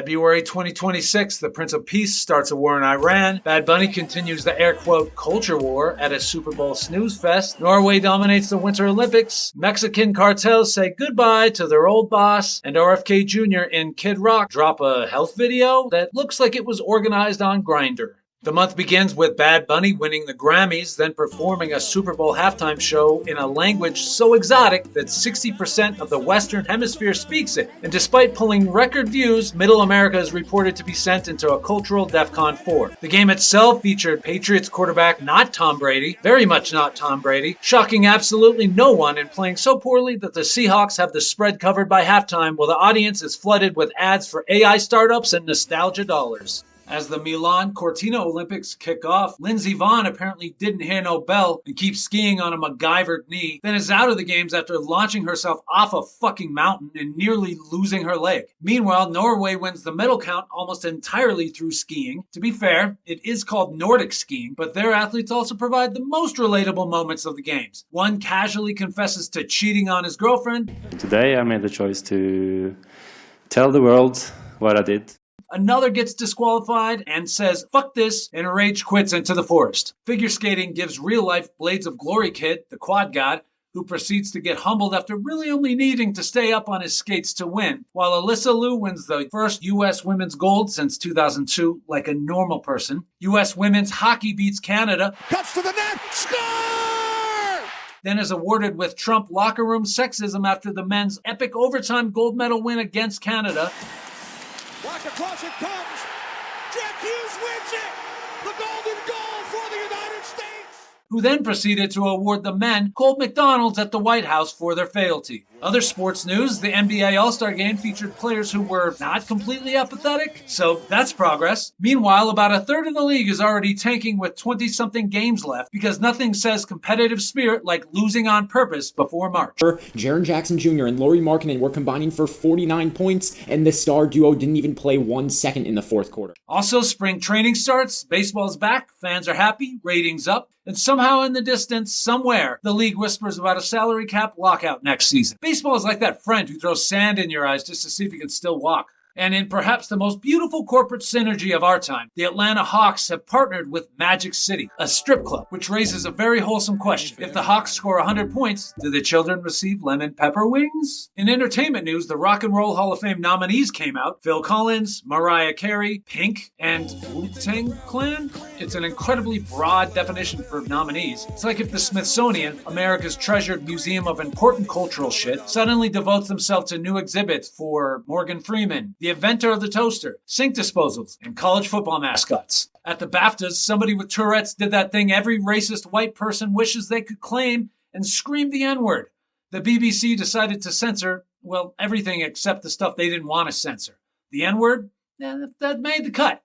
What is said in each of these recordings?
February 2026, the Prince of Peace starts a war in Iran. Bad Bunny continues the air quote culture war at a Super Bowl snooze fest. Norway dominates the Winter Olympics. Mexican cartels say goodbye to their old boss. And RFK Jr. in Kid Rock drop a health video that looks like it was organized on Grindr. The month begins with Bad Bunny winning the Grammys, then performing a Super Bowl halftime show in a language so exotic that 60% of the Western Hemisphere speaks it. And despite pulling record views, Middle America is reported to be sent into a cultural DEFCON 4. The game itself featured Patriots quarterback not Tom Brady, very much not Tom Brady, shocking absolutely no one and playing so poorly that the Seahawks have the spread covered by halftime while the audience is flooded with ads for AI startups and nostalgia dollars. As the Milan Cortina Olympics kick off, Lindsey Vonn apparently didn't hear no bell and keeps skiing on a MacGyvered knee, then is out of the games after launching herself off a fucking mountain and nearly losing her leg. Meanwhile, Norway wins the medal count almost entirely through skiing. To be fair, it is called Nordic skiing, but their athletes also provide the most relatable moments of the games. One casually confesses to cheating on his girlfriend. Today I made the choice to tell the world what I did. Another gets disqualified and says, fuck this, and rage quits into the forest. Figure skating gives real-life Blades of Glory kid, the quad god, who proceeds to get humbled after really only needing to stay up on his skates to win, while Alyssa Liu wins the first U.S. women's gold since 2002 like a normal person. U.S. women's hockey beats Canada. Cuts to the net, score! Then is awarded with Trump locker room sexism after the men's epic overtime gold medal win against Canada. Back across it comes. Jack Hughes wins it. The golden goal for the United States. Who then proceeded to award the men cold McDonald's at the White House for their fealty. Other sports news, the NBA All-Star Game featured players who were not completely apathetic, so that's progress. Meanwhile, about a third of the league is already tanking with 20-something games left because nothing says competitive spirit like losing on purpose before March. Jaren Jackson Jr. and Lauri Markkanen were combining for 49 points, and the star duo didn't even play 1 second in the fourth quarter. Also, spring training starts, baseball's back, fans are happy, ratings up, and somehow in the distance, somewhere, the league whispers about a salary cap lockout next season. Baseball is like that friend who throws sand in your eyes just to see if you can still walk. And in perhaps the most beautiful corporate synergy of our time, the Atlanta Hawks have partnered with Magic City, a strip club, which raises a very wholesome question. If the Hawks score 100 points, do the children receive lemon pepper wings? In entertainment news, the Rock and Roll Hall of Fame nominees came out. Phil Collins, Mariah Carey, Pink, and Wu-Tang Clan. It's an incredibly broad definition for nominees. It's like if the Smithsonian, America's treasured museum of important cultural shit, suddenly devotes themselves to new exhibits for Morgan Freeman, the inventor of the toaster, sink disposals, and college football mascots. At the BAFTAs, somebody with Tourette's did that thing every racist white person wishes they could claim and screamed the N-word. The BBC decided to censor, well, everything except the stuff they didn't want to censor. The N-word? That made the cut.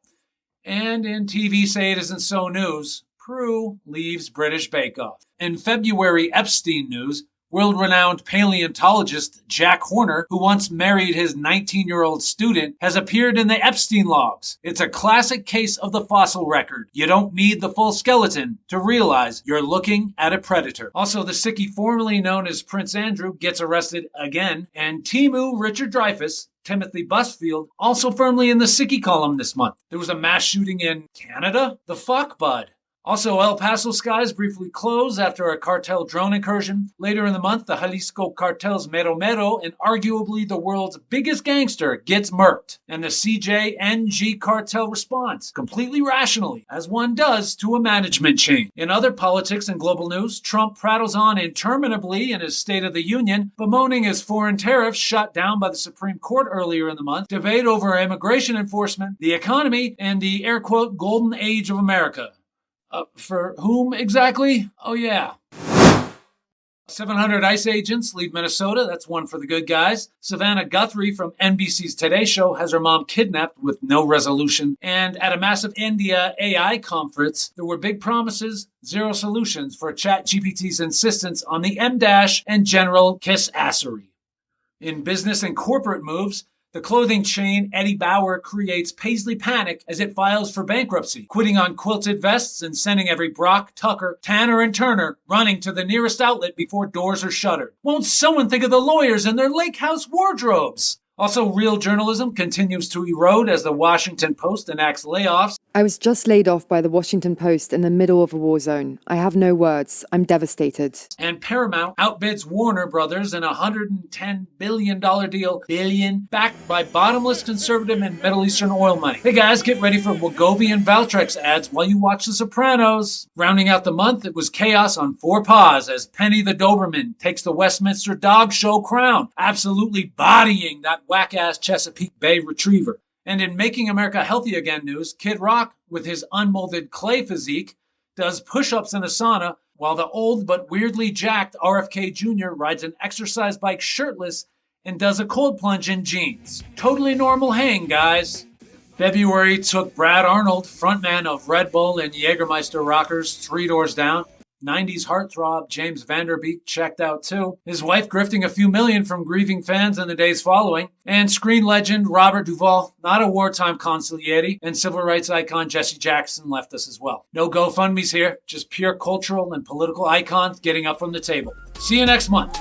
And in TV Say It Isn't So news, Prue leaves British Bake Off. In February Epstein news, world-renowned paleontologist Jack Horner, who once married his 19-year-old student, has appeared in the Epstein logs. It's a classic case of the fossil record. You don't need the full skeleton to realize you're looking at a predator. Also, the sickie formerly known as Prince Andrew gets arrested again, and Timu Richard Dreyfuss, Timothy Busfield, also firmly in the sickie column this month. There was a mass shooting in Canada? The fuck, bud? Also, El Paso skies briefly close after a cartel drone incursion. Later in the month, the Jalisco cartel's Mero Mero, and arguably the world's biggest gangster, gets murked. And the CJNG cartel responds, completely rationally, as one does to a management change. In other politics and global news, Trump prattles on interminably in his State of the Union, bemoaning his foreign tariffs shot down by the Supreme Court earlier in the month, debate over immigration enforcement, the economy, and the air quote golden age of America. For whom exactly? Oh, yeah. 700 ICE agents leave Minnesota. That's one for the good guys. Savannah Guthrie from NBC's Today Show has her mom kidnapped with no resolution. And at a massive India AI conference, there were big promises, zero solutions for ChatGPT's insistence on the M- and general kiss-assery. In business and corporate moves, the clothing chain Eddie Bauer creates Paisley panic as it files for bankruptcy, quitting on quilted vests and sending every Brock, Tucker, Tanner, and Turner running to the nearest outlet before doors are shuttered. Won't someone think of the lawyers and their lake house wardrobes? Also, real journalism continues to erode as the Washington Post enacts layoffs. I was just laid off by the Washington Post in the middle of a war zone. I have no words. I'm devastated. And Paramount outbids Warner Brothers in a $110 billion deal, backed by bottomless conservative and Middle Eastern oil money. Hey guys, get ready for Wegovy and Valtrex ads while you watch The Sopranos. Rounding out the month, it was chaos on 4 paws as Penny the Doberman takes the Westminster Dog Show crown, absolutely bodying that whack-ass Chesapeake Bay retriever. And in Making America Healthy Again news, Kid Rock, with his unmolded clay physique, does push-ups in a sauna, while the old but weirdly jacked RFK Jr. rides an exercise bike shirtless and does a cold plunge in jeans. Totally normal hang, guys. February took Brad Arnold, frontman of Red Bull and Jägermeister rockers, 3 doors down. 90s heartthrob James Vanderbeek checked out too. His wife grifting a few million from grieving fans in the days following. And screen legend Robert Duvall, not a wartime consigliere, and civil rights icon Jesse Jackson left us as well. No GoFundMes here, just pure cultural and political icons getting up from the table. See you next month.